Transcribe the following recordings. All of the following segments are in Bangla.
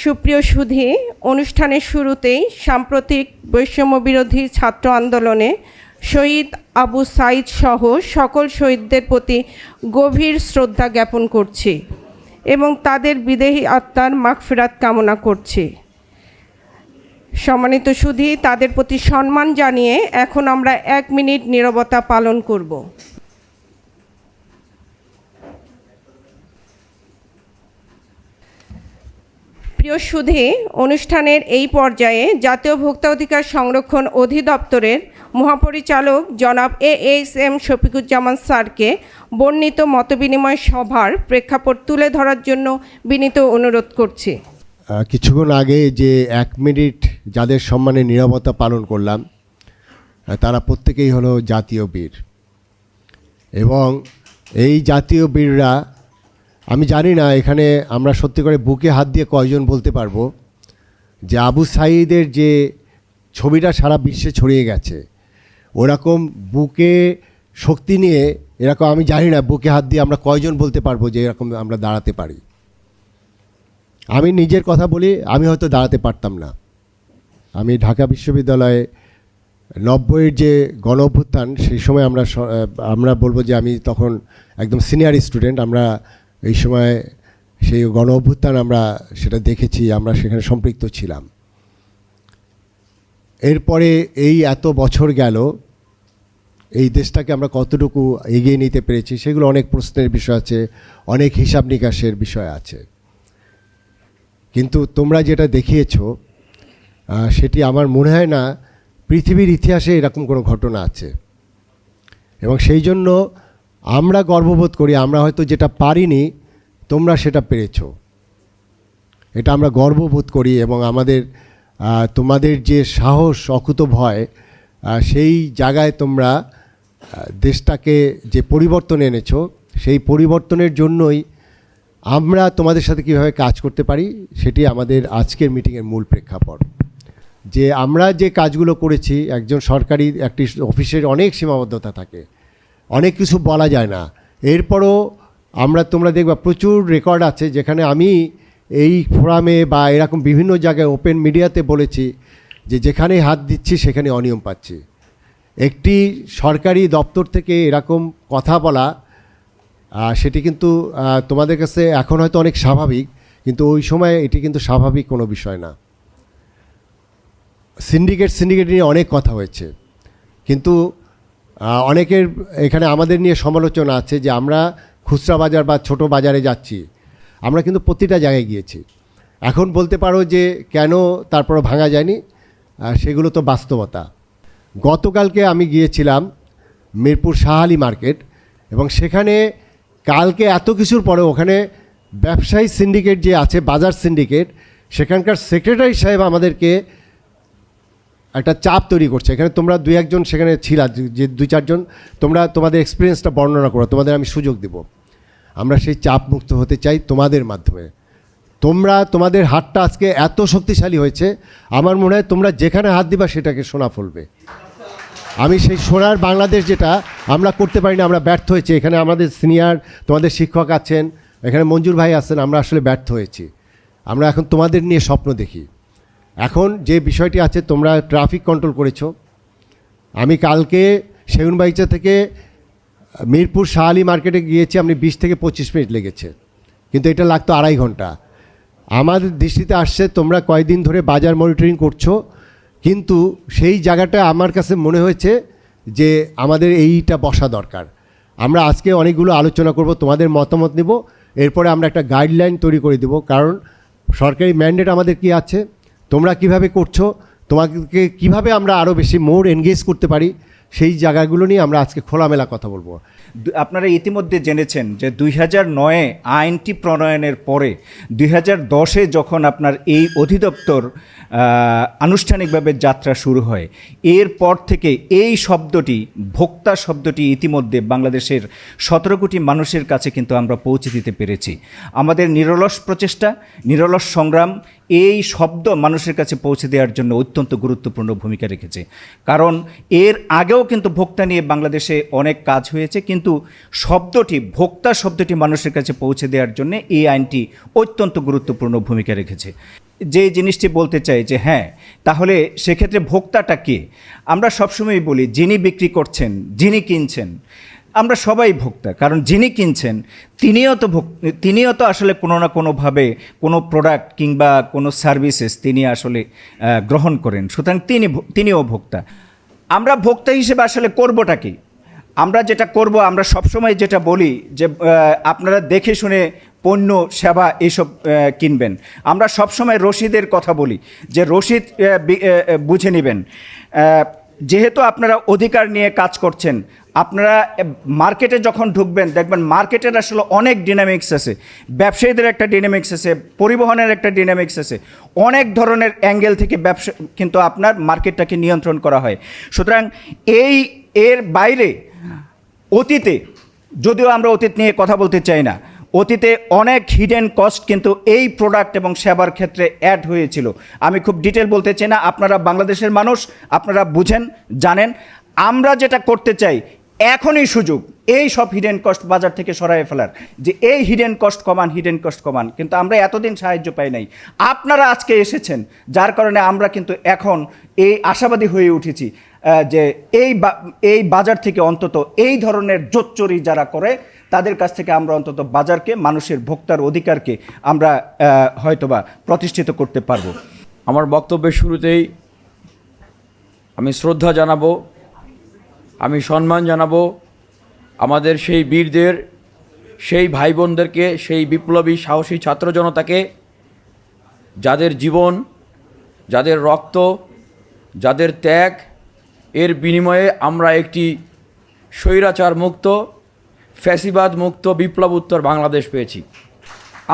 সুপ্রিয় সুধী, অনুষ্ঠানের শুরুতেই সাম্প্রতিক বৈষম্যবিরোধী ছাত্র আন্দোলনে শহীদ আবু সাঈদ সহ সকল শহীদদের প্রতি গভীর শ্রদ্ধা জ্ঞাপন করছি এবং তাদের বিদেহী আত্মার মাগফিরাত কামনা করছি। সম্মানিত সুধী, তাদের প্রতি সম্মান জানিয়ে এখন আমরা 1 মিনিট নীরবতা পালন করব। প্রিয় সুধী, অনুষ্ঠানের এই পর্যায়ে জাতীয় ভোক্তা অধিকার সংরক্ষণ অধিদপ্তরের মহাপরিচালক জনাব AHM শফিকুজ্জামান স্যারকে বর্ণিত মতবিনিময় সভার প্রেক্ষাপট তুলে ধরার জন্য বিনীত অনুরোধ করছি। কিছুক্ষণ আগে যে 1 মিনিট যাদের সম্মানে নীরবতা পালন করলাম তারা প্রত্যেকেই হলো জাতীয় বীর, এবং এই জাতীয় বীররা, আমি জানি না এখানে আমরা সত্যি করে বুকে হাত দিয়ে কয়জন বলতে পারবো যে আবু সাঈদের যে ছবিটা সারা বিশ্বে ছড়িয়ে গেছে, ওরকম বুকে শক্তি নিয়ে এরকম আমি জানি না বুকে হাত দিয়ে আমরা কয়জন বলতে পারবো যে এরকম আমরা দাঁড়াতে পারি। আমি নিজের কথা বলি, আমি হয়তো দাঁড়াতে পারতাম না। আমি ঢাকা বিশ্ববিদ্যালয়ে 90-এর যে গণ অভ্যুত্থান, সেই সময় আমরা বলবো যে আমি তখন একদম সিনিয়র স্টুডেন্ট। আমরা এই সময় সেই গণ অভ্যুত্থান আমরা সেটা দেখেছি, আমরা সেখানে সম্পৃক্ত ছিলাম। এরপরে এই এত বছর গেল, এই দেশটাকে আমরা কতটুকু এগিয়ে নিতে পেরেছি সেগুলো অনেক প্রশ্নের বিষয় আছে, অনেক হিসাব নিকাশের বিষয় আছে। কিন্তু তোমরা যেটা দেখিয়েছো সেটি আমার মনে হয় না পৃথিবীর ইতিহাসে এরকম কোনো ঘটনা আছে, এবং সেই জন্য আমরা গর্ববোধ করি। আমরা হয়তো যেটা পারিনি, তোমরা সেটা পেরেছো, এটা আমরা গর্ববোধ করি। এবং তোমাদের যে সাহস, অকুতোভয়, সেই জায়গায় তোমরা দেশটাকে যে পরিবর্তন এনেছো, সেই পরিবর্তনের জন্যই আমরা তোমাদের সাথে কীভাবে কাজ করতে পারি সেটি আমাদের আজকের মিটিংয়ের মূল প্রেক্ষাপট। যে আমরা যে কাজগুলো করেছি, একজন সরকারি একটি অফিসের অনেক সীমাবদ্ধতা থাকে, অনেক কিছু বলা যায় না। এরপরও তোমরা দেখবা প্রচুর রেকর্ড আছে যেখানে আমি এই ফোরামে বা এরকম বিভিন্ন জায়গায় ওপেন মিডিয়াতে বলেছি যে যেখানে হাত দিচ্ছি সেখানে অনিয়ম পাচ্ছি। একটি সরকারি দপ্তর থেকে এরকম কথা বলা, সেটি কিন্তু তোমাদের কাছে এখন হয়তো অনেক স্বাভাবিক, কিন্তু ওই সময় এটি কিন্তু স্বাভাবিক কোনো বিষয় না। সিন্ডিকেট নিয়ে অনেক কথা হয়েছে, কিন্তু অনেকের এখানে আমাদের নিয়ে সমালোচনা আছে যে আমরা খুচরা বাজার বা ছোট বাজারে যাচ্ছি। আমরা কিন্তু প্রতিটা জায়গায় গিয়েছি। এখন বলতে পারো যে কেন তারপরও ভাঙা যায়নি, সেগুলো তো বাস্তবতা। গতকালকে আমি গিয়েছিলাম মিরপুর শাহ আলী মার্কেট, এবং সেখানে কালকে এত কিছুর পরে ওখানে ব্যবসায়ী সিন্ডিকেট যে আছে, বাজার সিন্ডিকেট, সেখানকার সেক্রেটারি সাহেব আমাদেরকে একটা চাপ তৈরি করছে। এখানে তোমরা 2-1 জন সেখানে ছিলা, যে 2-4 জন, তোমরা তোমাদের এক্সপিরিয়েন্সটা বর্ণনা করো, তোমাদের আমি সুযোগ দেব। আমরা সেই চাপ মুক্ত হতে চাই তোমাদের মাধ্যমে। তোমাদের হাতটা আজকে এত শক্তিশালী হয়েছে, আমার মনে হয় তোমরা যেখানে হাত দিবা সেটাকে সোনা ফলবে। আমি সেই সোনার বাংলাদেশ যেটা আমরা করতে পারি না, আমরা ব্যর্থ হয়েছি। এখানে আমাদের সিনিয়র তোমাদের শিক্ষক আছেন, এখানে মঞ্জুর ভাই আছেন, আমরা আসলে ব্যর্থ হয়েছি। আমরা এখন তোমাদের নিয়ে স্বপ্ন দেখি। এখন যে বিষয়টি আছে, তোমরা ট্রাফিক কন্ট্রোল করেছো। আমি কালকে সেগুনবাগিচা থেকে মিরপুর শাহ আলী মার্কেটে গিয়েছি, আমি 20 থেকে 25 মিনিট লেগেছে, কিন্তু এটা লাগতো 2.5 ঘন্টা। আমাদের দৃষ্টিতে আসছে তোমরা কয়েকদিন ধরে বাজার মনিটরিং করছো, কিন্তু সেই জায়গাটা আমার কাছে মনে হয়েছে যে আমাদের এইটা বসা দরকার। আমরা আজকে অনেকগুলো আলোচনা করব, তোমাদের মতামত নেব, এরপরে আমরা একটা গাইডলাইন তৈরি করে দেব। কারণ সরকারি ম্যান্ডেট আমাদের কি আছে, তোমরা কিভাবে করছো, তোমাকে কিভাবে আমরা আরও বেশি মোর এনগেজ করতে পারি, সেই জায়গাগুলো নিয়ে আমরা আজকে খোলামেলা কথা বলবো। আপনারা ইতিমধ্যে জেনেছেন যে 2009-এ আইনটি প্রণয়নের পরে 2010-এ যখন আপনার এই অধিদপ্তর আনুষ্ঠানিকভাবে যাত্রা শুরু হয়, এরপর থেকে এই শব্দটি, ভোক্তা শব্দটি ইতিমধ্যে বাংলাদেশের 17 কোটি মানুষের কাছে কিন্তু আমরা পৌঁছে দিতে পেরেছি। আমাদের নিরলস প্রচেষ্টা, নিরলস সংগ্রাম এই শব্দ মানুষের কাছে পৌঁছে দেওয়ার জন্য অত্যন্ত গুরুত্বপূর্ণ ভূমিকা রেখেছে। কারণ এর আগেও কিন্তু ভোক্তা নিয়ে বাংলাদেশে অনেক কাজ হয়েছে, কিন্তু ভোক্তা শব্দটি মানুষের কাছে পৌঁছে দেওয়ার জন্য এই আইনটি অত্যন্ত গুরুত্বপূর্ণ ভূমিকা রেখেছে। যে জিনিসটি বলতে চাই যে হ্যাঁ, তাহলে সেক্ষেত্রে ভোক্তাটা কে? আমরা সবসময় বলি যিনি বিক্রি করছেন, যিনি কিনছেন, আমরা সবাই ভোক্তা। কারণ যিনি কিনছেন তিনিও তো আসলে কোনো না কোনোভাবে কোনো প্রোডাক্ট কিংবা কোনো সার্ভিসেস তিনি আসলে গ্রহণ করেন, সুতরাং তিনিও ভোক্তা। আমরা ভোক্তা হিসেবে আসলে করবোটা কি? আমরা যেটা করব, আমরা সবসময় যেটা বলি যে আপনারা দেখে শুনে পণ্য সেবা এইসব কিনবেন। আমরা সবসময় রসিদের কথা বলি যে রসিদ বুঝে নেবেন। যেহেতু আপনারা অধিকার নিয়ে কাজ করছেন, আপনারা মার্কেটে যখন ঢুকবেন দেখবেন মার্কেটের আসলে অনেক ডিনামিক্স আছে, ব্যবসায়ীদের একটা ডিনামিক্স আছে, পরিবহনের একটা ডিনামিক্স আছে, অনেক ধরনের অ্যাঙ্গেল থেকে ব্যবসা কিন্তু আপনার মার্কেটটাকে নিয়ন্ত্রণ করা হয়। সুতরাং এর বাইরে অতীতে, যদিও আমরা অতীত নিয়ে কথা বলতে চাই না, অতীতে অনেক হিডেন কস্ট কিন্তু এই প্রোডাক্ট এবং সেবার ক্ষেত্রে অ্যাড হয়েছিল। আমি খুব ডিটেল বলতে চাই না, আপনারা বাংলাদেশের মানুষ, আপনারা বুঝেন, জানেন। আমরা যেটা করতে চাই, এখনই সুযোগ এই সব হিডেন কস্ট বাজার থেকে সরাই ফেলার, যে এই হিডেন কস্ট কমান। কিন্তু আমরা এতদিন সাহায্য পাই নাই, আপনারা আজকে এসেছেন, যার কারণে আমরা কিন্তু এখন এই আশাবাদী হয়ে উঠেছি যে এই বাজার থেকে অন্তত এই ধরনের জোচ্চুরি যারা করে তাদের কাছ থেকে আমরা অন্তত বাজারকে, মানুষের ভোক্তার অধিকারকে আমরা হয়তোবা প্রতিষ্ঠিত করতে পারবো। আমার বক্তব্যের শুরুতেই আমি শ্রদ্ধা জানাবো, আমি সম্মান জানাবো আমাদের সেই বীরদের, সেই ভাই বোনদেরকে, সেই বিপ্লবী সাহসী ছাত্র জনতাকে, যাদের জীবন, যাদের রক্ত, যাদের ত্যাগ এর বিনিময়ে আমরা একটি স্বৈরাচার মুক্ত, ফ্যাসিবাদ মুক্ত, বিপ্লব উত্তর বাংলাদেশ পেয়েছি।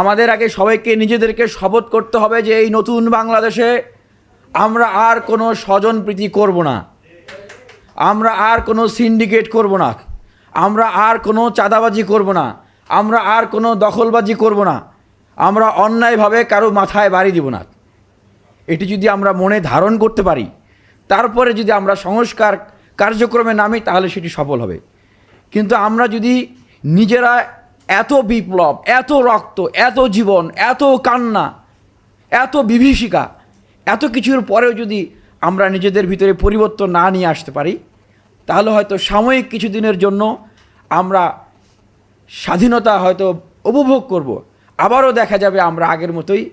আমাদের আগে সবাইকে নিজেদেরকে শপথ করতে হবে যে এই নতুন বাংলাদেশে আমরা আর কোনো স্বজনপ্রীতি করব না, আমরা আর কোনো সিন্ডিকেট করব না, আমরা আর কোনো চাঁদাবাজি করব না, আমরা আর কোনো দখলবাজি করব না, আমরা অন্যায়ভাবে কারো মাথায় বাড়ি দিব না। এটি যদি আমরা মনে ধারণ করতে পারি, তারপরে যদি আমরা সংস্কার কার্যক্রমে নামি, তাহলে সেটি সফল হবে। কিন্তু আমরা যদি নিজেরা এত বিপ্লব, এত রক্ত, এত জীবন, এত কান্না, এত বিভীষিকা, এত কিছুর পরেও যদি আমরা নিজেদের ভিতরে পরিবর্তন না নিয়ে আসতে পারি, তাহলে হয়তো সাময়িক কিছুদিনের জন্য আমরা স্বাধীনতা হয়তো উপভোগ করব, আবারও দেখা যাবে আমরা আগের মতোই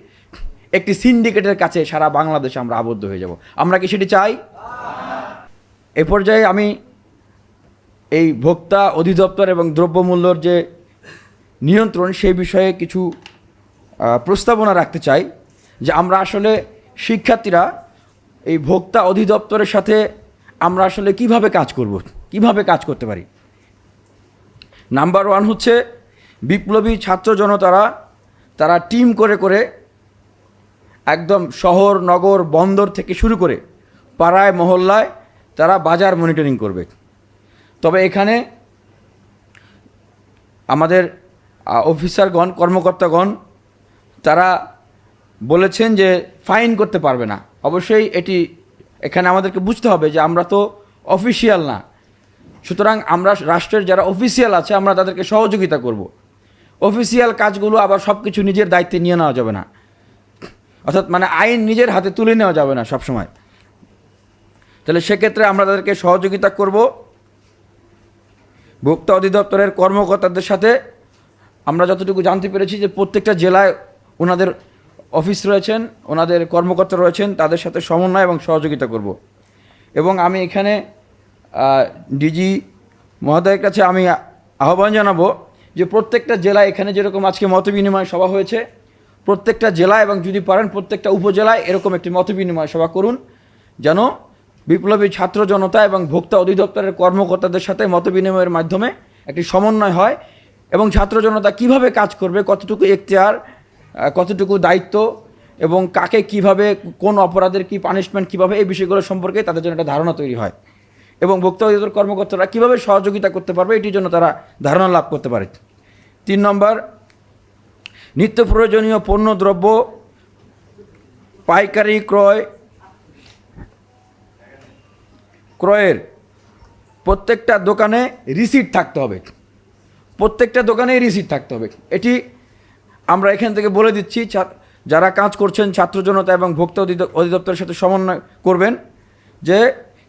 একটি সিন্ডিকেটের কাছে সারা বাংলাদেশে আমরা আবদ্ধ হয়ে যাব। আমরা কি সেটি চাই? এ পর্যায়ে আমি এই ভোক্তা অধিদপ্তর এবং দ্রব্যমূল্যর যে নিয়ন্ত্রণ, সেই বিষয়ে কিছু প্রস্তাবনা রাখতে চাই যে আমরা আসলে শিক্ষার্থীরা এই ভোক্তা অধিদপ্তরের সাথে আমরা আসলে কিভাবে কাজ করব, কিভাবে কাজ করতে পারি। নাম্বার 1 হচ্ছে বিপ্লবী ছাত্র জনতারা, তারা টিম করে করে একদম শহর, নগর, বন্দর থেকে শুরু করে পাড়ায় মহল্লায় তারা বাজার মনিটরিং করবে। তবে এখানে আমাদের অফিসারগণ, কর্মকর্তাগণ তারা বলেছেন যে ফাইন করতে পারবে না। অবশ্যই এখানে আমাদেরকে বুঝতে হবে যে আমরা তো অফিসিয়াল না, সুতরাং আমরা রাষ্ট্রের যারা অফিসিয়াল আছে আমরা তাদেরকে সহযোগিতা করব। অফিসিয়াল কাজগুলো আবার সব কিছু নিজের দায়িত্বে নিয়ে নেওয়া যাবে না, অর্থাৎ মানে আইন নিজের হাতে তুলে নেওয়া যাবে না সবসময়। তাহলে সেক্ষেত্রে আমরা তাদেরকে সহযোগিতা করব। ভোক্তা অধিদপ্তরের কর্মকর্তাদের সাথে আমরা যতটুকু জানতে পেরেছি যে প্রত্যেকটা জেলায় ওনাদের অফিস রয়েছেন, ওনাদের কর্মকর্তা রয়েছেন, তাদের সাথে সমন্বয় এবং সহযোগিতা করব। এবং আমি এখানে ডিজি মহোদয়ের কাছে আমি আহ্বান জানাবো যে প্রত্যেকটা জেলায়, এখানে যেরকম আজকে মতবিনিময় সভা হয়েছে, প্রত্যেকটা জেলা এবং যদি পারেন প্রত্যেকটা উপজেলায় এরকম একটি মতবিনিময় সভা করুন, যেন বিপ্লবী ছাত্র জনতা এবং ভোক্তা অধিদপ্তরের কর্মকর্তাদের সাথে মতবিনিময়ের মাধ্যমে একটি সমন্বয় হয় এবং ছাত্র জনতা কীভাবে কাজ করবে, কতটুকু এখতিয়ার, কতটুকু দায়িত্ব এবং কাকে কিভাবে, কোন অপরাধের কি পানিশমেন্ট কীভাবে, এই বিষয়গুলো সম্পর্কে তাদের জন্য একটা ধারণা তৈরি হয় এবং ভোক্তা অধিদপ্তর কর্মকর্তারা কীভাবে সহযোগিতা করতে পারবে এটির জন্য তারা ধারণা লাভ করতে পারে। 3 নম্বর, নিত্য প্রয়োজনীয় পণ্য দ্রব্য পাইকারি ক্রয়ের প্রত্যেকটা দোকানে রিসিট থাকতে হবে, প্রত্যেকটা দোকানেই রিসিট থাকতে হবে। এটি আমরা এখান থেকে বলে দিচ্ছি, যারা কাজ করছেন ছাত্র জনতা এবং ভোক্তা অধিদপ্তরের সাথে সমন্বয় করবেন যে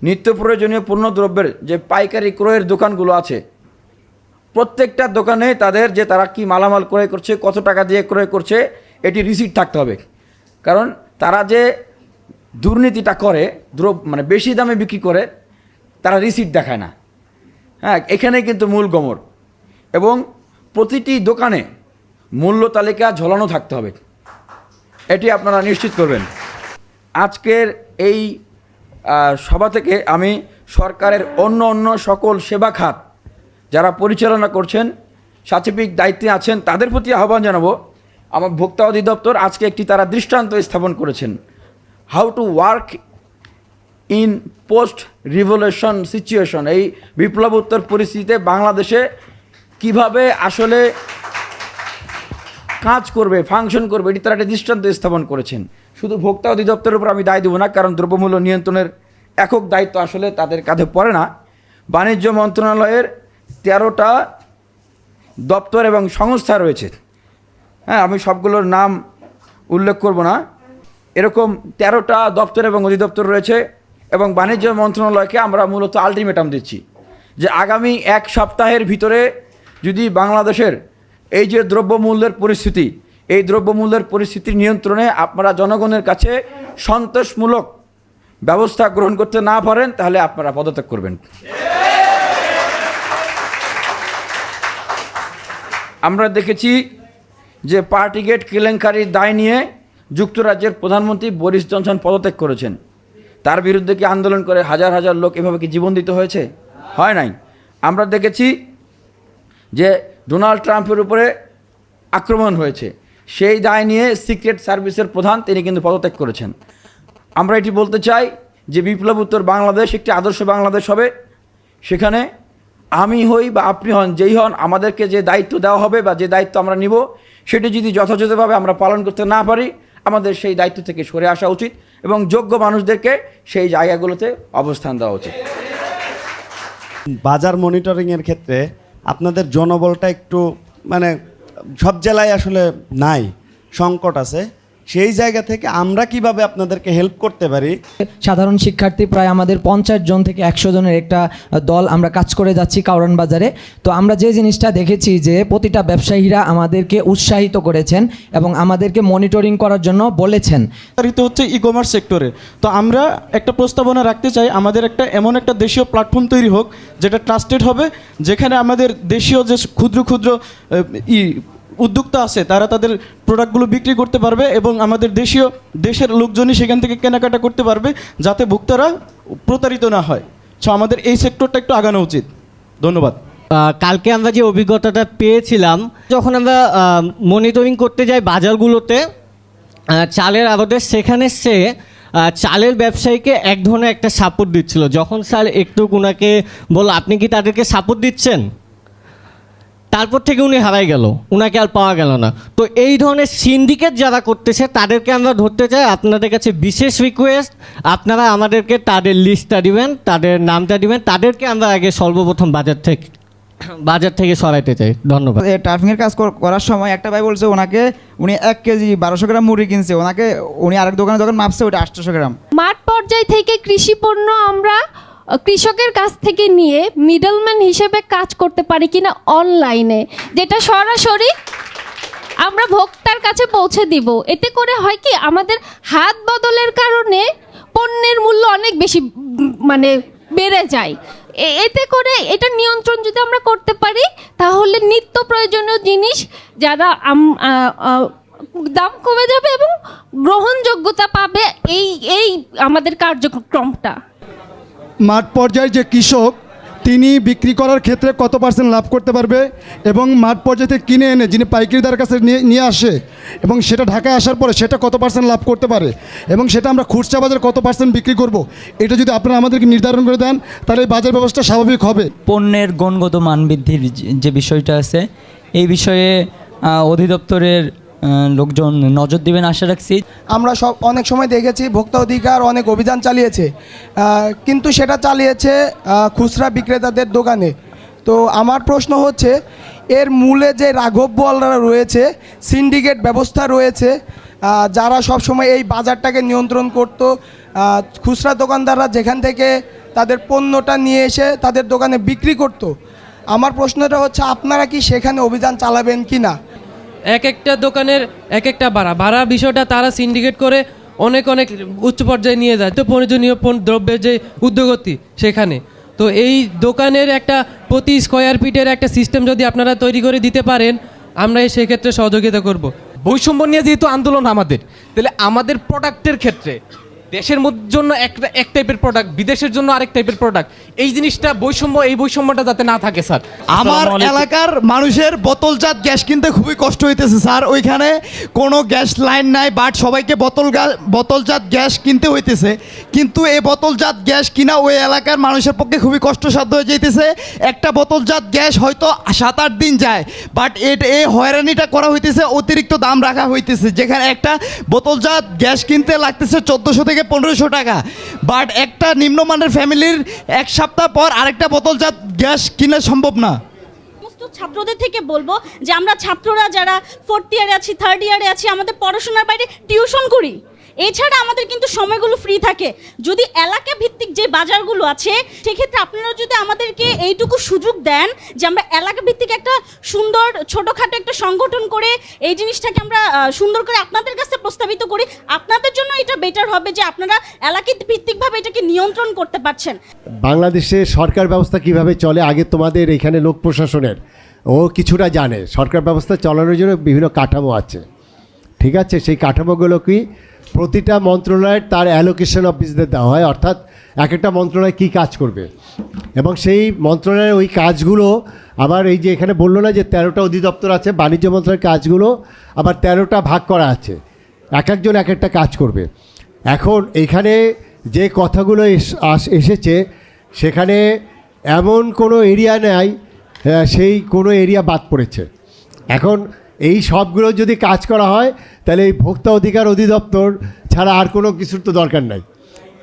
নিত্য প্রয়োজনীয় পণ্যদ্রব্যের যে পাইকারি ক্রয়ের দোকানগুলো আছে প্রত্যেকটা দোকানে তাদের যে তারা কি মালামাল ক্রয় করছে, কত টাকা দিয়ে ক্রয় করছে, এটি রিসিট থাকতে হবে। কারণ তারা যে দুর্নীতিটা করে, মানে বেশি দামে বিক্রি করে, তারা রিসিট দেখায় না। হ্যাঁ, এখানে কিন্তু মূল গমর। এবং প্রতিটি দোকানে মূল্য তালিকা ঝোলানো থাকতে হবে, এটি আপনারা নিশ্চিত করবেন। আজকের এই সভা থেকে আমি সরকারের অন্য সকল সেবা খাত যারা পরিচালনা করছেন, সাচিবিক দায়িত্বে আছেন, তাদের প্রতি আহ্বান জানাবো। আমার ভোক্তা অধিদপ্তর আজকে একটি তারা দৃষ্টান্ত স্থাপন করেছেন, how to work in post revolution situation. এই বিপ্লবোত্তর পরিস্থিতিতে বাংলাদেশে কিভাবে আসলে কাজ করবে, ফাংশন করবে, এটি তারা একটা দৃষ্টান্ত স্থাপন করেছেন। শুধু ভোক্তা অধিদপ্তরের উপর আমি দায় দেবো না, কারণ দ্রব্যমূল্য নিয়ন্ত্রণের একক দায়িত্ব আসলে তাদের কাঁধে পড়ে না। বাণিজ্য মন্ত্রণালয়ের 13টা দপ্তর এবং সংস্থা রয়েছে। হ্যাঁ, আমি সবগুলোর নাম উল্লেখ করব না, এরকম 13টা দপ্তর এবং অধিদপ্তর রয়েছে। এবং বাণিজ্য মন্ত্রণালয়কে আমরা মূলত আলটিমেটাম দিচ্ছি যে আগামী 1 সপ্তাহের ভিতরে যদি বাংলাদেশের এই যে দ্রব্যমূল্যের পরিস্থিতি, এই দ্রব্যমূল্যের পরিস্থিতির নিয়ন্ত্রণে আপনারা জনগণের কাছে সন্তোষমূলক ব্যবস্থা গ্রহণ করতে না পারেন, তাহলে আপনারা পদত্যাগ করবেন। আমরা দেখেছি যে পার্টিগেট কেলেঙ্কারির দায় নিয়ে যুক্তরাজ্যের প্রধানমন্ত্রী বরিস জনসন পদত্যাগ করেছেন। তার বিরুদ্ধে কি আন্দোলন করে হাজার হাজার লোক এভাবে কি জীবন দিতে হয়েছে? হয় নাই। আমরা দেখেছি যে ডোনাল্ড ট্রাম্পের উপরে আক্রমণ হয়েছে, সেই দায় নিয়ে সিক্রেট সার্ভিসের প্রধান তিনি কিন্তু পদত্যাগ করেছেন। আমরা এটি বলতে চাই যে বিপ্লবোত্তর বাংলাদেশ একটি আদর্শ বাংলাদেশ হবে, সেখানে আমি হই বা আপনি হন, যেই হন, আমাদেরকে যে দায়িত্ব দেওয়া হবে বা যে দায়িত্ব আমরা নিব, সেটি যদি যথাযথভাবে আমরা পালন করতে না পারি, আমাদের সেই দায়িত্ব থেকে সরে আসা উচিত এবং যোগ্য মানুষদেরকে সেই জায়গাগুলোতে অবস্থান দেওয়া উচিত। বাজার মনিটরিংয়ের ক্ষেত্রে আপনাদের জনবলটা একটু মানে সব জেলায় আসলে নাই, সংকট আছে। সেই জায়গা থেকে আমরা কিভাবে আপনাদেরকে হেল্প করতে পারি? সাধারণ শিক্ষার্থী প্রায় আমাদের 50 জন থেকে 100 জনের একটা দল আমরা কাজ করে যাচ্ছি কারওয়ান বাজারে। তো আমরা যে জিনিসটা দেখেছি যে প্রতিটা ব্যবসায়ীরা আমাদেরকে উৎসাহিত করেছেন এবং আমাদেরকে মনিটরিং করার জন্য বলেছেন। হচ্ছে ই কমার্স সেক্টরে। তো আমরা একটা প্রস্তাবনা রাখতে চাই, আমাদের এমন একটা দেশীয় প্ল্যাটফর্ম তৈরি হোক যেটা ট্রাস্টেড হবে, যেখানে আমাদের দেশীয় যে ক্ষুদ্র উদ্যোক্তা আছে তারা তাদের প্রোডাক্টগুলো বিক্রি করতে পারবে এবং আমাদের দেশের লোকজনই সেখান থেকে কেনাকাটা করতে পারবে, যাতে ভোক্তারা প্রতারিত না হয়। সো আমাদের এই সেক্টরটা একটু আগানো উচিত। ধন্যবাদ। কালকে আমরা যে অভিজ্ঞতাটা পেয়েছিলাম, যখন আমরা মনিটরিং করতে যাই বাজারগুলোতে চালের আবাদের, সেখানে সে চালের ব্যবসায়ীকে এক ধরনের একটা সাপোর্ট দিচ্ছিল। যখন স্যার একটু ওনাকে বলল আপনি কি তাদেরকে সাপোর্ট দিচ্ছেন, তারপর থেকে উনি হারাই গেল, উনাকে আর পাওয়া গেল না। তো এই ধরনের সিন্ডিকেট যারা করতেছে তাদেরকে আমরা ধরতে চাই। আপনাদের কাছে বিশেষ রিকোয়েস্ট, আপনারা আমাদেরকে তাদের লিস্টটা দিবেন, তাদের নামটা দিবেন, তাদেরকে আমরা আগে সর্বপ্রথম বাজার থেকে সরাইতে চাই। ধন্যবাদ। ট্রাফিকের কাজ করার সময় একটা ভাই বলছে উনি 1 কেজি 1200 গ্রাম মুড়ি কিনছে, উনি আরেক দোকানে যখন মাপছে ওটা 800 গ্রাম। মাঠ পর্যায় থেকে কৃষি পণ্য আমরা কৃষকের কাছ থেকে নিয়ে মিডলম্যান হিসেবে কাজ করতে পারি কিনা অনলাইনে, যেটা সরাসরি আমরা ভোক্তার কাছে পৌঁছে দিব। এতে করে হয় কি, আমাদের হাত বদলের কারণে পণ্যের মূল্য অনেক বেশি বেড়ে যায়। এতে করে এটা নিয়ন্ত্রণ যদি আমরা করতে পারি, তাহলে নিত্য প্রয়োজনীয় জিনিস যারা দাম কমে যাবে এবং গ্রহণযোগ্যতা পাবে এই আমাদের কার্যক্রমটা। মাঠ পর্যায়ে যে কৃষক তিনি বিক্রি করার ক্ষেত্রে কত পার্সেন্ট লাভ করতে পারবে, এবং মাঠ পর্যায়ে থেকে কিনে এনে যিনি পাইকারিদার কাছে নিয়ে আসে এবং সেটা ঢাকায় আসার পরে সেটা কত পার্সেন্ট লাভ করতে পারে, এবং সেটা আমরা খুচরা বাজারে কত পার্সেন্ট বিক্রি করব, এটা যদি আপনারা আমাদেরকে নির্ধারণ করে দেন, তাহলে এই বাজার ব্যবস্থা স্বাভাবিক হবে। পণ্যের গুণগত মান বৃদ্ধির যে বিষয়টা আছে, এই বিষয়ে অধিদপ্তরের লোকজন নজর দিবেন আশা রাখছি। আমরা অনেক সময় দেখেছি ভোক্তা অধিকার অনেক অভিযান চালিয়েছে, কিন্তু সেটা চালিয়েছে খুচরা বিক্রেতাদের দোকানে। তো আমার প্রশ্ন হচ্ছে, এর মূলে যে রাঘব বোয়ালরা রয়েছে, সিন্ডিকেট ব্যবস্থা রয়েছে, যারা সব সময় এই বাজারটাকে নিয়ন্ত্রণ করতো, খুচরা দোকানদাররা যেখান থেকে তাদের পণ্যটা নিয়ে এসে তাদের দোকানে বিক্রি করতো। আমার প্রশ্নটা হচ্ছে আপনারা কি সেখানে অভিযান চালাবেন কি না? এক একটা দোকানের এক একটা ভাড়া বিষয়টা তারা সিন্ডিকেট করে অনেক উচ্চ পর্যায়ে নিয়ে যায়। তো প্রয়োজনীয় দ্রব্যের যে উদ্যোগতি সেখানে, তো এই দোকানের একটা প্রতি স্কোয়ার ফিটের একটা সিস্টেম যদি আপনারা তৈরি করে দিতে পারেন, আমরা সেক্ষেত্রে সহযোগিতা করব। বৈষম্য নিয়ে যেহেতু আন্দোলন আমাদের, তাহলে আমাদের প্রোডাক্টের ক্ষেত্রে দেশের জন্য এক টাইপের প্রোডাক্ট, বিদেশের জন্য আরেক টাইপের প্রোডাক্ট, এই জিনিসটা এই বৈষম্যটা যাতে না থাকে স্যার। আমার এলাকার মানুষের বোতলজাত গ্যাস কিনতে খুবই কষ্ট হইতেছে স্যার। ওইখানে কোনো গ্যাস লাইন নাই, বাট সবাইকে বোতলজাত গ্যাস কিনতে হইতেছে, কিন্তু এই বোতলজাত গ্যাস কিনা ওই এলাকার মানুষের পক্ষে খুবই কষ্টসাধ্য হয়ে যাইতেছে। একটা বোতলজাত গ্যাস হয়তো 7-8 দিন যায়, বাট এই হয়রানিটা করা হইতেছে, অতিরিক্ত দাম রাখা হইতেছে, যেখানে একটা বোতলজাত গ্যাস কিনতে লাগতেছে 1400 থেকে 1500 টাকা, বাট একটা নিম্নমানের ফ্যামিলির এক সপ্তাহ পর আরেকটা বোতলজাত গ্যাস কিনা সম্ভব না। সমস্ত ছাত্রদের থেকে বলবো যে আমরা ছাত্ররা যারা 4th ইয়ারে আছি, 3rd ইয়ারে আছি, আমাদের পড়াশোনার বাইরে টিউশন করি, এছাড়া আমাদের কিন্তু সময়গুলো ফ্রি থাকে। যদি এলাকা ভিত্তিক যে বাজারগুলো আছে সেক্ষেত্রে আপনারা যদি আমাদেরকে এইটুকু সুযোগ দেন যে আমরা এলাকা ভিত্তিক একটা সুন্দর ছোটোখাটো একটা সংগঠন করে এই জিনিসটাকে আমরা সুন্দর করে আপনাদের কাছে প্রস্তাবিত করি, আপনাদের জন্য এটা বেটার হবে যে আপনারা এলাকা ভিত্তিকভাবে এটাকে নিয়ন্ত্রণ করতে পারছেন। বাংলাদেশে সরকার ব্যবস্থা কিভাবে চলে, আগে তোমাদের এখানে লোক প্রশাসনের ও কিছুটা জানে। সরকার ব্যবস্থা চালানোর জন্য বিভিন্ন কাঠামো আছে, ঠিক আছে? সেই কাঠামোগুলো কি প্রতিটা মন্ত্রণালয়ের তার অ্যালোকেশন অফিসদের দেওয়া হয়, অর্থাৎ এক একটা মন্ত্রণালয় কী কাজ করবে, এবং সেই মন্ত্রণালয়ের ওই কাজগুলো আবার এই যে এখানে বললো না যে 13টা অধিদপ্তর আছে, বাণিজ্য মন্ত্রণালয়ের কাজগুলো আবার 13টা ভাগ করা আছে, এক একজন এক একটা কাজ করবে। এখন এখানে যে কথাগুলো এসেছে সেখানে এমন কোনো এরিয়া নেই সেই কোনো এরিয়া বাদ পড়েছে। এখন এই সবগুলো যদি কাজ করা হয় তাহলে এই ভোক্তা অধিকার অধিদপ্তর ছাড়া আর কোনো কিছুর তো দরকার নাই,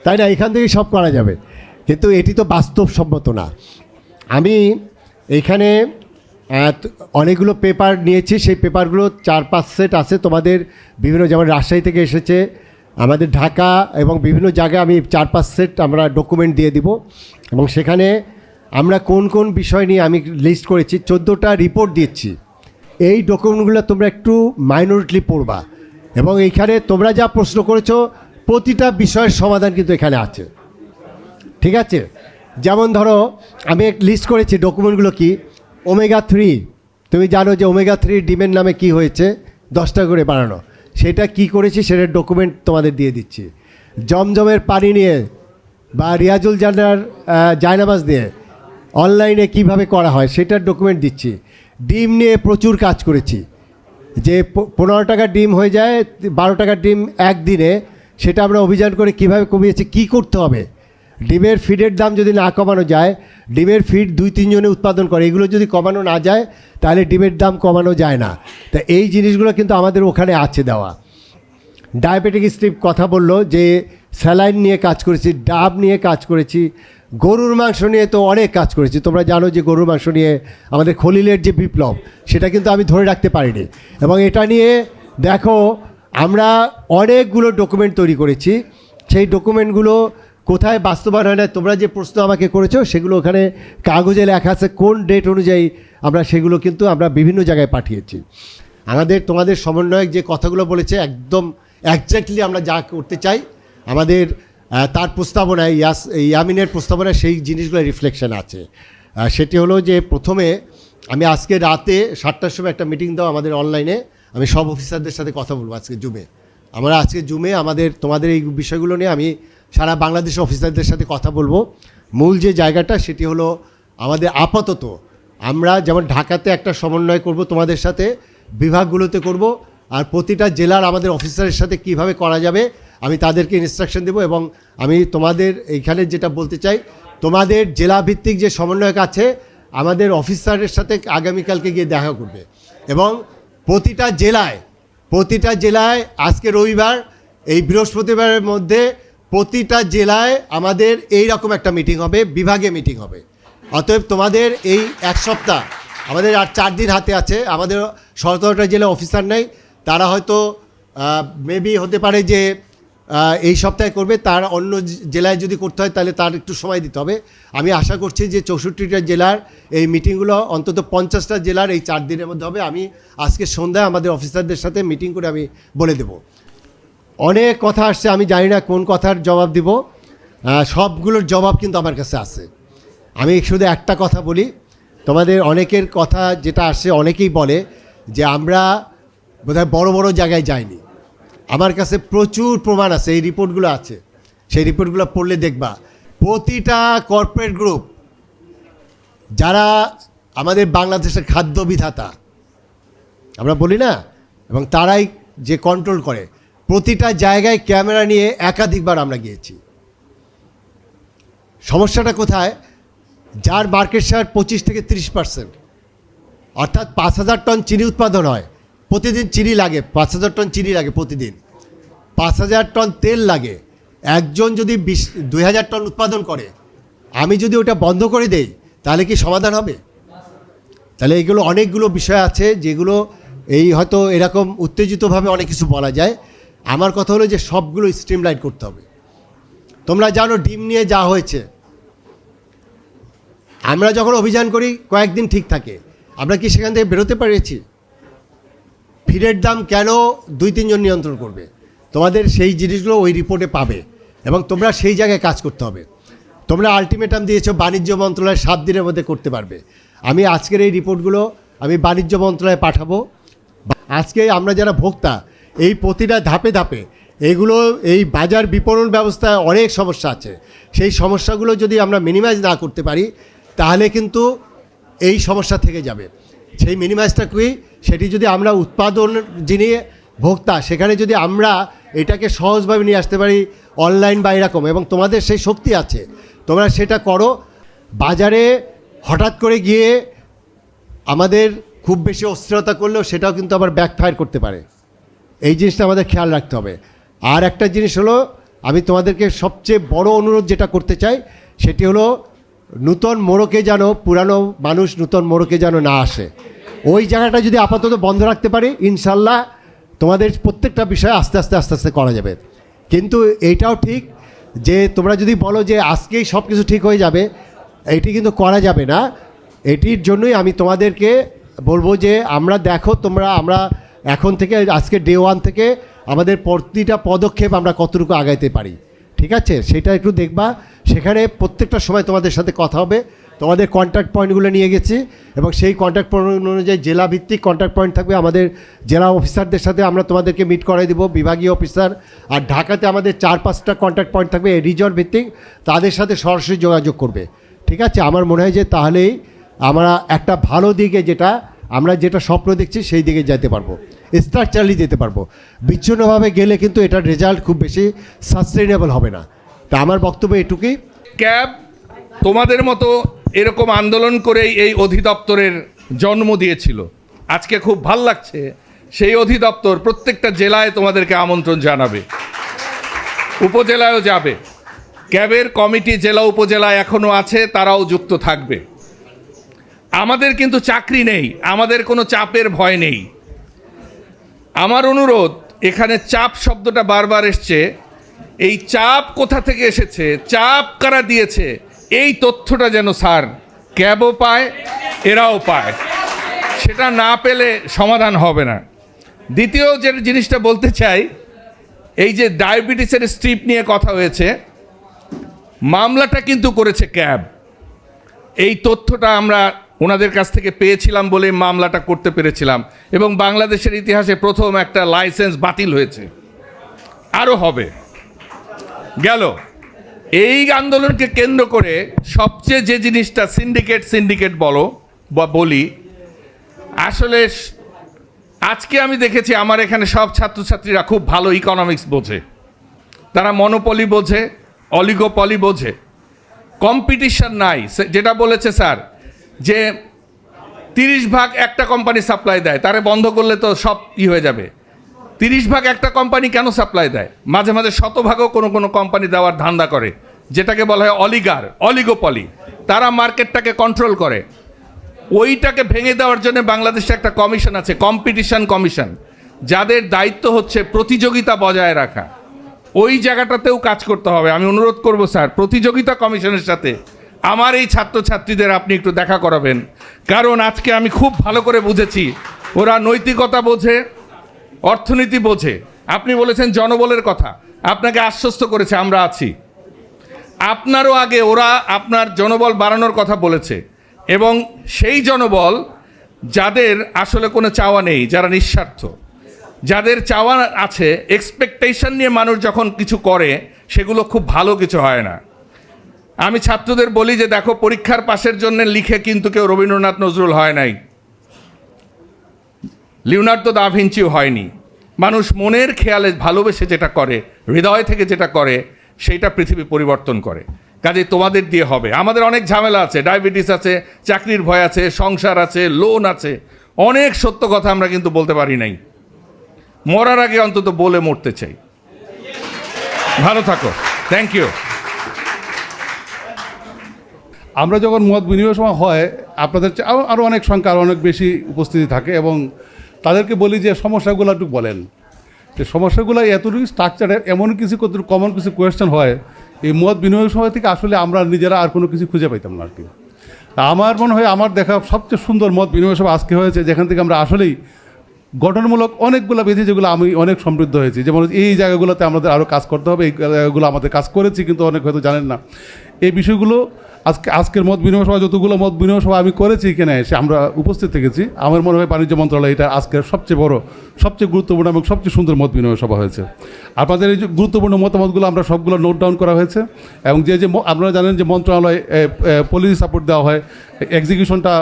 তাই না? এখান থেকে সব করা যাবে, কিন্তু এটি তো বাস্তবসম্মত না। আমি এইখানে অনেকগুলো পেপার নিয়েছি, সেই পেপারগুলো 4-5 সেট আছে তোমাদের বিভিন্ন, যেমন রাজশাহী থেকে এসেছে, আমাদের ঢাকা এবং বিভিন্ন জায়গায় আমি 4-5 সেট আমরা ডকুমেন্ট দিয়ে দিব, এবং সেখানে আমরা কোন কোন বিষয় নিয়ে আমি লিস্ট করেছি, 14টা রিপোর্ট দিচ্ছি। এই ডকুমেন্টগুলো তোমরা একটু মাইনরিটলি পড়বা, এবং এইখানে তোমরা যা প্রশ্ন করেছো প্রতিটা বিষয়ের সমাধান কিন্তু এখানে আছে, ঠিক আছে? যেমন ধরো আমি এক লিস্ট করেছি ডকুমেন্টগুলো কি, ওমেগা-3, তুমি জানো যে ওমেগা-3 ডিমের নামে কি হয়েছে, 10 টাকা করে বাড়ানো, সেটা কি করেছি সেটার ডকুমেন্ট তোমাদের দিয়ে দিচ্ছি। জমজমের পানি নিয়ে বা রিয়াজুল জান্নার জায়নামাজ দিয়ে অনলাইনে কিভাবে করা হয় সেটার ডকুমেন্ট দিচ্ছি। ডিম নিয়ে প্রচুর কাজ করেছি, যে 15 টাকার ডিম হয়ে যায় 12 টাকার ডিম একদিনে, সেটা আমরা অভিযান করে কিভাবে কমিয়েছি, কি করতে হবে। ডিমের ফিডের দাম যদি না কমানো যায়, ডিমের ফিড 2-3 জনে উৎপাদন করে, এগুলো যদি কমানো না যায় তাহলে ডিমের দাম কমানো যায় না। তা এই জিনিসগুলো কিন্তু আমাদের ওখানে আছে দেওয়া। ডায়াবেটিক স্ট্রিপ কথা বললো, যে স্যালাইন নিয়ে কাজ করেছি, ডাব নিয়ে কাজ করেছি, গরুর মাংস নিয়ে তো অনেক কাজ করেছি। তোমরা জানো যে গরুর মাংস নিয়ে আমাদের খলিলের যে বিপ্লব, সেটা কিন্তু আমি ধরে রাখতে পারিনি, এবং এটা নিয়ে দেখো আমরা অনেকগুলো ডকুমেন্ট তৈরি করেছি। সেই ডকুমেন্টগুলো কোথায় বাস্তবায়ন হয় না, তোমরা যে প্রশ্ন আমাকে করেছো সেগুলো ওখানে কাগজে লেখা আছে, কোন ডেট অনুযায়ী আমরা সেগুলো কিন্তু আমরা বিভিন্ন জায়গায় পাঠিয়েছি। তোমাদের সমন্বয়ক যে কথাগুলো বলেছে একদম একজ্যাক্টলি আমরা যা করতে চাই, আমাদের তার প্রস্তাবনায় ইয়ামিনের প্রস্তাবনায় সেই জিনিসগুলো রিফ্লেকশন আছে। সেটি হলো যে প্রথমে আমি আজকে রাতে 7টার সময় একটা মিটিং দাও আমাদের অনলাইনে, আমি সব অফিসারদের সাথে কথা বলবো আজকে জুমে। তোমাদের এই বিষয়গুলো নিয়ে আমি সারা বাংলাদেশের অফিসারদের সাথে কথা বলবো। মূল যে জায়গাটা সেটি হলো আমাদের আপাতত আমরা যেমন ঢাকাতে একটা সমন্বয় করব তোমাদের সাথে, বিভাগগুলোতে করব, আর প্রতিটা জেলার আমাদের অফিসারের সাথে কিভাবে করা যাবে আমি তাদেরকে ইনস্ট্রাকশন দেব। এবং আমি তোমাদের এইখানে যেটা বলতে চাই, তোমাদের জেলাভিত্তিক যে সমন্বয়ক আছে আমাদের অফিসারের সাথে আগামীকালকে গিয়ে দেখা করবে, এবং প্রতিটা জেলায় আজকে রবিবার, এই বৃহস্পতিবারের মধ্যে প্রতিটা জেলায় আমাদের এই রকম একটা মিটিং হবে, বিভাগে মিটিং হবে। অতএব তোমাদের এই এক সপ্তাহ, আমাদের আর 4 দিন হাতে আছে, আমাদের 17টা জেলা অফিসার নেই, তারা হয়তো মেবি হতে পারে যে এই সপ্তাহে করবে, তার অন্য জেলায় যদি করতে হয় তাহলে তার একটু সময় দিতে হবে। আমি আশা করছি যে 64টা জেলার এই মিটিংগুলো অন্তত 50টা জেলার এই 4 দিনের মধ্যে হবে। আমি আজকে সন্ধ্যায় আমাদের অফিসারদের সাথে মিটিং করে আমি বলে দেব। অনেক কথা আসছে, আমি জানি না কোন কথার জবাব দিব, সবগুলোর জবাব কিন্তু আমার কাছে আছে। আমি শুধু একটা কথা বলি, তোমাদের অনেকের কথা যেটা আসছে, অনেকেই বলে যে আমরা বোধহয় বড় বড় জায়গায় যাইনি। আমার কাছে প্রচুর প্রমাণ আছে, এই রিপোর্টগুলো আছে, সেই রিপোর্টগুলো পড়লে দেখবা প্রতিটা কর্পোরেট গ্রুপ যারা আমাদের বাংলাদেশের খাদ্য বিধাতা আমরা বলি না, এবং তারাই যে কন্ট্রোল করে, প্রতিটা জায়গায় ক্যামেরা নিয়ে একাধিকবার আমরা গিয়েছি। সমস্যাটা কোথায়? যার মার্কেট শেয়ার 25 থেকে 30%, অর্থাৎ 5000 টন চিনি উৎপাদন হয় প্রতিদিন, চিনি লাগে 5000 টন চিনি লাগে প্রতিদিন, 5000 টন তেল লাগে। একজন যদি 2000 টন উৎপাদন করে, আমি যদি ওটা বন্ধ করে দেই তাহলে কি সমাধান হবে? তাহলে এগুলো অনেকগুলো বিষয় আছে যেগুলো এই হয়তো এরকম উত্তেজিতভাবে অনেক কিছু বলা যায়। আমার কথা হলো যে সবগুলো স্ট্রিমলাইন করতে হবে। তোমরা জানো ডিম নিয়ে যা হয়েছে, আমরা যখন অভিযান করি কয়েকদিন ঠিক থাকে, আমরা কি সেখান থেকে বেরোতে পেরেছি? ফিডের দাম কেন 2-3 জন নিয়ন্ত্রণ করবে? তোমাদের সেই জিনিসগুলো ওই রিপোর্টে পাবে এবং তোমরা সেই জায়গায় কাজ করতে হবে। তোমরা আলটিমেটাম দিয়েছো বাণিজ্য মন্ত্রণালয় 7 দিনের মধ্যে করতে পারবে। আমি আজকের এই রিপোর্টগুলো আমি বাণিজ্য মন্ত্রণালয়ে পাঠাবো। আজকে আমরা যারা ভোক্তা, এই প্রতিটা ধাপে ধাপে এগুলো, এই বাজার বিপণন ব্যবস্থায় অনেক সমস্যা আছে, সেই সমস্যাগুলো যদি আমরা মিনিমাইজ না করতে পারি তাহলে কিন্তু এই সমস্যা থেকে যাবে। সেই মিনিমাইজটা কি? সেটি যদি আমরা উৎপাদন যিনি ভোক্তা, সেখানে যদি আমরা এটাকে সহজভাবে নিয়ে আসতে পারি অনলাইন বা এরকম, এবং তোমাদের সেই শক্তি আছে, তোমরা সেটা করো। বাজারে হঠাৎ করে গিয়ে আমাদের খুব বেশি অস্থিরতা করলেও সেটাও কিন্তু আবার ব্যাকফায়ার করতে পারে। এই জিনিসটা আমাদের খেয়াল রাখতে হবে। আর একটা জিনিস হলো, আমি তোমাদেরকে সবচেয়ে বড় অনুরোধ যেটা করতে চাই সেটি হলো নূতন মোড়কে যেন পুরানো মানুষ নূতন মোড়কে যেন না আসে। ওই জায়গাটা যদি আপাতত বন্ধ রাখতে পারি, ইনশাল্লাহ তোমাদের প্রত্যেকটা বিষয় আস্তে আস্তে আস্তে আস্তে করা যাবে। কিন্তু এইটাও ঠিক যে তোমরা যদি বলো যে আজকেই সব কিছু ঠিক হয়ে যাবে, এটি কিন্তু করা যাবে না। এটির জন্যই আমি তোমাদেরকে বলবো যে আমরা আমরা এখন থেকে আজকে ডে 1 থেকে আমাদের প্রতিটা পদক্ষেপ আমরা কতটুকু আগাইতে পারি, ঠিক আছে? সেটা একটু দেখবা। সেখানে প্রত্যেকটা সময় তোমাদের সাথে কথা হবে। তোমাদের কন্ট্যাক্ট পয়েন্টগুলো নিয়ে গেছি এবং সেই কন্ট্যাক্ট পয়েন্ট অনুযায়ী জেলা ভিত্তিক কন্ট্যাক্ট পয়েন্ট থাকবে। আমাদের জেলা অফিসারদের সাথে আমরা তোমাদেরকে মিট করাই দেবো, বিভাগীয় অফিসার। আর ঢাকাতে আমাদের 4-5টা কন্ট্যাক্ট পয়েন্ট থাকবে রিজন ভিত্তিক, তাদের সাথে সরাসরি যোগাযোগ করবে, ঠিক আছে? আমার মনে হয় যে তাহলেই আমরা একটা ভালো দিকে, আমরা যেটা স্বপ্ন দেখছি সেই দিকে যেতে পারবো, স্ট্রাকচারালি যেতে পারবো। বিচ্ছিন্নভাবে গেলে কিন্তু এটার রেজাল্ট খুব বেশি সাস্টেইনেবল হবে না। তা আমার বক্তব্য এটুকুই। ক্যাব তোমাদের মতো এরকম আন্দোলন করেই এই অধিদপ্তরের জন্ম দিয়েছিল। আজকে খুব ভাল লাগছে, সেই অধিদপ্তর প্রত্যেকটা জেলায় তোমাদেরকে আমন্ত্রণ জানাবে, উপজেলায়ও যাবে। ক্যাবের কমিটি জেলা উপজেলায় এখনও আছে, তারাও যুক্ত থাকবে। আমাদের কিন্তু চাকরি নেই, আমাদের কোনো চাপের ভয় নেই। আমার অনুরোধ, এখানে চাপ শব্দটা বারবার এসছে, এই চাপ কোথা থেকে এসেছে, চাপ কারা দিয়েছে, এই তথ্যটা যেন স্যার ক্যাবও পায়, এরাও পায়। সেটা না পেলে সমাধান হবে না। দ্বিতীয় যে জিনিসটা বলতে চাই, এই যে ডায়াবেটিসের স্ট্রিপ নিয়ে কথা হয়েছে, মামলাটা কিন্তু করেছে ক্যাব। এই তথ্যটা আমরা ওনাদের কাছ থেকে পেয়েছিলাম বলে মামলাটা করতে পেরেছিলাম, এবং বাংলাদেশের ইতিহাসে প্রথম একটা লাইসেন্স বাতিল হয়েছে, আরও হবে। গেল এই আন্দোলনকে কেন্দ্র করে সবচেয়ে যে জিনিসটা সিন্ডিকেট বলি, আসলে আজকে আমি দেখেছি আমার এখানে সব ছাত্রছাত্রীরা খুব ভালো ইকোনমিক্স বোঝে, তারা মনোপলি বোঝে, অলিগোপলি বোঝে, কম্পিটিশন নাই। যেটা বলেছে স্যার যে 30 ভাগ একটা কোম্পানি সাপ্লাই দেয়, তারে বন্ধ করলে তো সব হয়ে যাবে। 30 ভাগ একটা কোম্পানি কেন সাপ্লাই দেয়? মাঝে মাঝে 100 ভাগও কোনো কোনো কোম্পানি দেওয়ার ধান্দা করে, যেটাকে বলা হয় অলিগোপলি। তারা মার্কেটটাকে কন্ট্রোল করে। ওইটাকে ভেঙে দেওয়ার জন্য বাংলাদেশে একটা কমিশন আছে, কম্পিটিশন কমিশন। যাদের দায়িত্ব হচ্ছে প্রতিযোগিতা বজায় রাখা, ওই জায়গাটাতেও কাজ করতে হবে। আমি অনুরোধ করব স্যার, প্রতিযোগিতা কমিশনের সাথে আমার এই ছাত্রছাত্রীদের আপনি একটু দেখা করাবেন, কারণ আজকে আমি খুব ভালো করে বুঝেছি ওরা নৈতিকতা বোঝে, অর্থনীতি বোঝে। আপনি বলেছেন জনবলের কথা, আপনাকে আশ্বস্ত করেছে আমরা আছি। আপনারও আগে ওরা আপনার জনবল বাড়ানোর কথা বলেছে, এবং সেই জনবল যাদের আসলে কোনো চাওয়া নেই, যারা নিঃস্বার্থ, যাদের চাওয়া আছে, এক্সপেকটেশন নিয়ে মানুষ যখন কিছু করে সেগুলো খুব ভালো কিছু হয় না। আমি ছাত্রদের বলি যে দেখো, পরীক্ষার পাশের জন্য লিখে কিন্তু কেউ রবীন্দ্রনাথ নজরুল হয় নাই, লিওনার্দো দা ভিঞ্চিও হয়নি। মানুষ মনের খেয়ালে ভালোবেসে যেটা করে, হৃদয় থেকে যেটা করে, সেইটা পৃথিবী পরিবর্তন করে। কাজে তোমাদের দিয়ে হবে। আমাদের অনেক ঝামেলা আছে, ডায়াবেটিস আছে, চাকরির ভয় আছে, সংসার আছে, লোন আছে, অনেক সত্য কথা আমরা কিন্তু বলতে পারি নাই। মরার আগে অন্তত বলে মরতে চাই। ভালো থাকো, থ্যাংক ইউ। আমরা যখন মত বিনিময় সময় হয়, আপনাদের আরও অনেক সংখ্যা আরও অনেক বেশি উপস্থিতি থাকে, এবং তাদেরকে বলি যে সমস্যাগুলো একটু বলেন, যে সমস্যাগুলো এতটুকু স্ট্রাকচারের, এমন কিছু কমন কিছু কোয়েশ্চেন হয় এই মত বিনিময় সময় থেকে, আসলে আমরা নিজেরা আর কোনো কিছু খুঁজে পাইতাম না আর কি। তা আমার মনে হয় আমার দেখা সবচেয়ে সুন্দর মত বিনিময় সভা আজকে হয়েছে, যেখান থেকে আমরা আসলেই গঠনমূলক অনেকগুলো বেঁধে, যেগুলো আমি অনেক সমৃদ্ধ হয়েছি। যেমন এই জায়গাগুলোতে আমাদের আরও কাজ করতে হবে, এই জায়গাগুলো আমাদের কাজ করেছি কিন্তু অনেক হয়তো জানেন না। এই বিষয়গুলো আজকের মত বিনিময় সভা, যতগুলো মত বিনিময় সভা আমি করেছি এখানে এসে আমরা উপস্থিত থেকেছি, আমার মনে হয় বাণিজ্য মন্ত্রণালয় এটা আজকের সবচেয়ে বড়, সবচেয়ে গুরুত্বপূর্ণ এবং সবচেয়ে সুন্দর মত বিনিময় সভা হয়েছে। আপনাদের এই যে গুরুত্বপূর্ণ মতামতগুলো আমরা সবগুলো নোট ডাউন করা হয়েছে, এবং যে আপনারা জানেন যে মন্ত্রণালয় পলিসি সাপোর্ট দেওয়া হয়, এক্সিকিউশনটা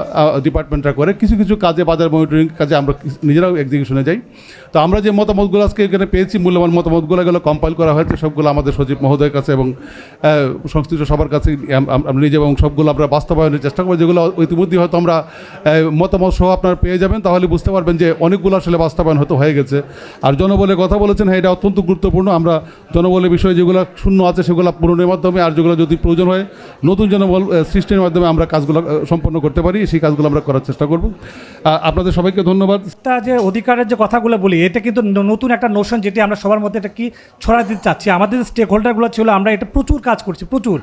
ডিপার্টমেন্টরা করে, কিছু কিছু কাজে বাজার মনিটরিং কাজে আমরা নিজেরাও এক্সিকিউশনে যাই। তো আমরা যে মতামতগুলো আজকে এখানে পেয়েছি, মূল্যবান মতামতগুলো এগুলো কম্পাইল করা হয়েছে, সবগুলো আমাদের সচিব মহোদয়ের কাছে এবং সংশ্লিষ্ট সবার কাছে আমরা নিজে, এবং সবগুলো আমরা বাস্তবায়নের চেষ্টা করবো। যেগুলো ইতিমধ্যে হয়তো আমরা মতামত সহ আপনারা পেয়ে যাবেন, তাহলে বুঝতে পারবেন যে অনেকগুলো আসলে বাস্তবায়ন হয়তো হয়ে গেছে। আর জনবলের কথা বলেছেন, হ্যাঁ এটা অত্যন্ত গুরুত্বপূর্ণ। আমরা জনবলের বিষয়ে যেগুলো শূন্য আছে সেগুলো পূরণের মাধ্যমে, আর যেগুলো যদি প্রয়োজন হয় নতুন জনবল সৃষ্টির মাধ্যমে আমরা কাজগুলো সম্পন্ন করতে পারি, সেই কাজগুলো আমরা করার চেষ্টা করব। আপনাদের সবাইকে ধন্যবাদ। যে অধিকারের যে কথাগুলো বলি, এটা কিন্তু নতুন একটা নোশন, যেটি আমরা সবার মধ্যে এটা কি ছড়া দিতে চাচ্ছি। আমাদের স্টেক হোল্ডারগুলো ছিল, আমরা এটা প্রচুর কাজ করছি, প্রচুর।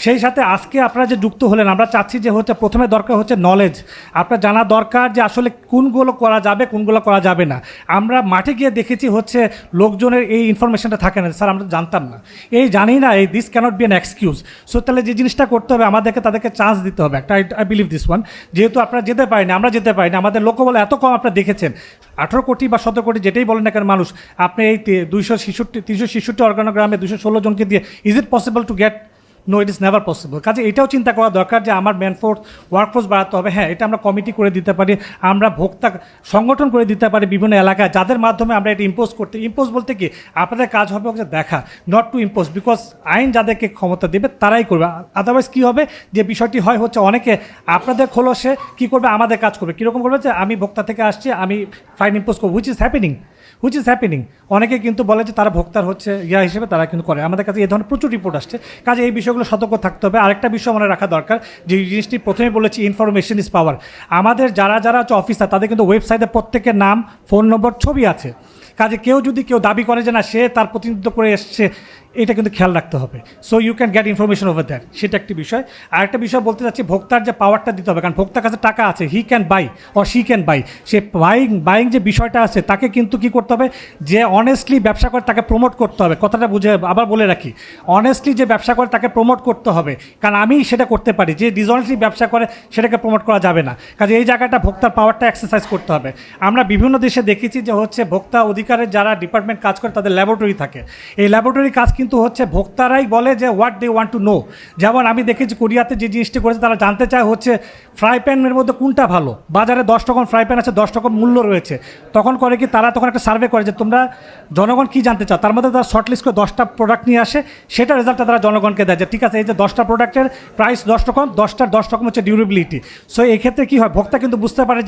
সেই সাথে আজকে আপনারা যে যুক্ত হলেন, আমরা চাচ্ছি যে হচ্ছে প্রথমে দরকার হচ্ছে নলেজ। আপনার জানা দরকার যে আসলে কোনগুলো করা যাবে, কোনগুলো করা যাবে না। আমরা মাঠে গিয়ে দেখেছি হচ্ছে লোকজনের এই ইনফরমেশনটা থাকে না, স্যার আমরা জানতাম না, এই জানি না, এই this cannot be an excuse. So তাহলে যে জিনিসটা করতে হবে, আমাদেরকে তাদেরকে চান্স দিতে হবে একটা। আই বিলিভ দিস ওয়ান, যেহেতু আপনারা যেতে পারেনি, আমরা যেতে পারিনি, আমাদের লোকবল এত কম আপনারা দেখেছেন, 18 কোটি বা 17 কোটি যেটাই বলেন না কেন মানুষ, আপনি এই 366 অর্গানোগ্রামে 216 জনকে দিয়ে is it possible to get? No, it is never possible. কাজে এটাও চিন্তা করা দরকার যে আমার ম্যানফোর্স, ওয়ার্কফোর্স বাড়াতে হবে। হ্যাঁ, এটা আমরা কমিটি করে দিতে পারি, আমরা ভোক্তা সংগঠন করে দিতে পারি বিভিন্ন এলাকায়, যাদের মাধ্যমে আমরা এটা ইম্পোজ বলতে কি, আপনাদের কাজ হবে হচ্ছে দেখা, নট টু ইম্পোজ, বিকজ আইন যাদেরকে ক্ষমতা দেবে তারাই করবে। আদারওয়াইজ কী হবে, যে বিষয়টি হয় হচ্ছে অনেকে আপনাদের খোলসে কী করবে, আমাদের কাজ করবে। কীরকম করবে, যে আমি ভোক্তা থেকে আসছি, আমি ফাইন ইম্পোজ করবো, হুইচ ইজ হ্যাপেনিং। অনেকে কিন্তু বলে যে তারা ভোক্তার হচ্ছে হিসেবে তারা কিন্তু করে। আমাদের কাছে এই ধরনের প্রচুর রিপোর্ট আসছে। কাজে এই বিষয়গুলো সতর্ক থাকতে হবে। আরেকটা বিষয় মনে রাখা দরকার, যে জিনিসটি প্রথমে বলেছি, ইনফরমেশন ইজ পাওয়ার। আমাদের যারা হচ্ছে অফিসার, তাদের কিন্তু ওয়েবসাইটে প্রত্যেকের নাম, ফোন নম্বর, ছবি আছে। কাজে কেউ দাবি করে যে না সে তার প্রতিনিধিত্ব করে এসছে, এটা কিন্তু খেয়াল রাখতে হবে। So you can get information over that, সেটা একটি বিষয়। আর একটা বিষয় বলতে চাচ্ছি, ভোক্তার যে পাওয়ারটা দিতে হবে, কারণ ভোক্তার কাছে টাকা আছে, he can buy or she can buy. Say buying যে বিষয়টা আছে, তাকে কিন্তু কী করতে হবে, যে অনেস্টলি ব্যবসা করে তাকে প্রমোট করতে হবে। কথাটা বুঝে আবার বলে রাখি, অনেস্টলি যে ব্যবসা করে তাকে প্রমোট করতে হবে, কারণ আমি সেটা করতে পারি। যে ডিসঅনেস্টলি ব্যবসা করে সেটাকে প্রমোট করা যাবে না। কাজে এই জায়গাটা ভোক্তার পাওয়ারটা এক্সারসাইজ করতে হবে। আমরা বিভিন্ন দেশে দেখেছি যে হচ্ছে ভোক্তা অধিকারের যারা ডিপার্টমেন্ট কাজ করে, তাদের ল্যাবরেটরি থাকে। এই ল্যাবরেটরি কাজ কিন্তু হচ্ছে ভোক্তারাই বলে যে what they want to know. যেমন আমি দেখেছি কোরিয়াতে যে জিনিসটি করেছে, তারা জানতে চায় হচ্ছে ফ্রাই প্যানের মধ্যে কোনটা ভালো। বাজারে 10 রকম ফ্রাই প্যান আছে, 10 রকম মূল্য রয়েছে। তখন করে কি, তারা তখন একটা সার্ভে করে যে তোমরা জনগণ কী জানতে চাও, তার মধ্যে তারা শর্টলিস্ট করে 10টা প্রোডাক্ট নিয়ে আসে, সেটা রেজাল্টটা তারা জনগণকে দেয় যে ঠিক আছে, এই যে 10টা প্রোডাক্টের প্রাইস 10 রকম, 10টার 10 রকম হচ্ছে ডিউরেবিলিটি। সো এই ক্ষেত্রে কী হয়, ভোক্তা কিন্তু বুঝতে পারে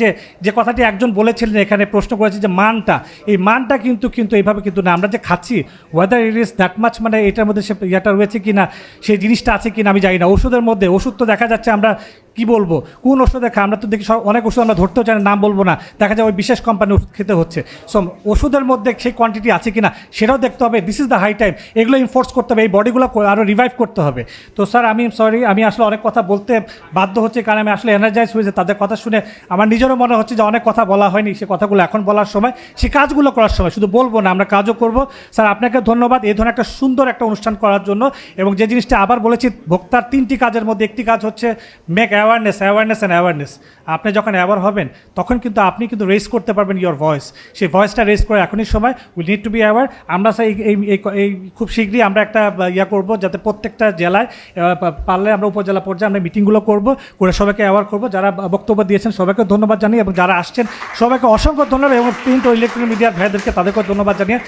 যে কথাটি একজন বলেছিলেন এখানে, প্রশ্ন করেছে যে মানটা, এই মানটা কিন্তু এইভাবে কিন্তু না, আমরা যে খাচ্ছি weather it is that much, মানে এটার মধ্যে সে ইয়েটা রয়েছে কি না, সেই জিনিসটা আছে কি না আমি জানি না। ওষুধের মধ্যে, ওষুধ তো দেখা যাচ্ছে আমরা কি বলবো কোন ওষুধে খায়, আমরা তো দেখি অনেক ওষুধ আমরা ধরতেও চাই না, নাম বলবো না, দেখা যায় ওই বিশেষ কোম্পানির ওষুধ খেতে হচ্ছে। সো ওষুধের মধ্যে সেই কোয়ান্টিটি আছে কিনা সেটাও দেখতে হবে। This is the high time, এগুলো ইনফোর্স করতে হবে, এই বডিগুলো আরও রিভাইভ করতে হবে। তো স্যার আমি সরি, আমি আসলে অনেক কথা বলতে বাধ্য হচ্ছে, কারণ আমি আসলে এনার্জাইজ হয়েছে তাদের কথা শুনে। আমার নিজেরও মনে হচ্ছে যে অনেক কথা বলা হয়নি, সে কথাগুলো এখন বলার সময়, সে কাজগুলো করার সময়। শুধু বলবো না, আমরা কাজও করব। স্যার আপনাকে ধন্যবাদ এই ধরনের একটা সুন্দর একটা অনুষ্ঠান করার জন্য। এবং যে জিনিসটা আবার বলেছি, ভোক্তার 3টি কাজের মধ্যে একটি কাজ হচ্ছে make awareness, awareness and awareness. আপনি যখন অ্যাওয়ার হবেন তখন কিন্তু আপনি কিন্তু রেজ করতে পারবেন ইয়োর ভয়েস, সেই ভয়েসটা রেজ করে এখনই সময়। We need to be aware. আমরা স্যার এই খুব শীঘ্রই আমরা একটা ইয়া করব, যাতে প্রত্যেকটা জেলায় পারলে আমরা উপজেলা পর্যায়ে আমরা মিটিংগুলো করব, করে সবাইকে অ্যাওয়ার করব। যারা বক্তব্য দিয়েছেন সবাইকে ধন্যবাদ জানিয়ে, এবং যারা আসছেন সবাইকে অসংখ্য ধন্যবাদ, এবং প্রিন্ট ও ইলেকট্রনিক মিডিয়ার ভাইদেরকে তাদেরকেও ধন্যবাদ জানিয়ে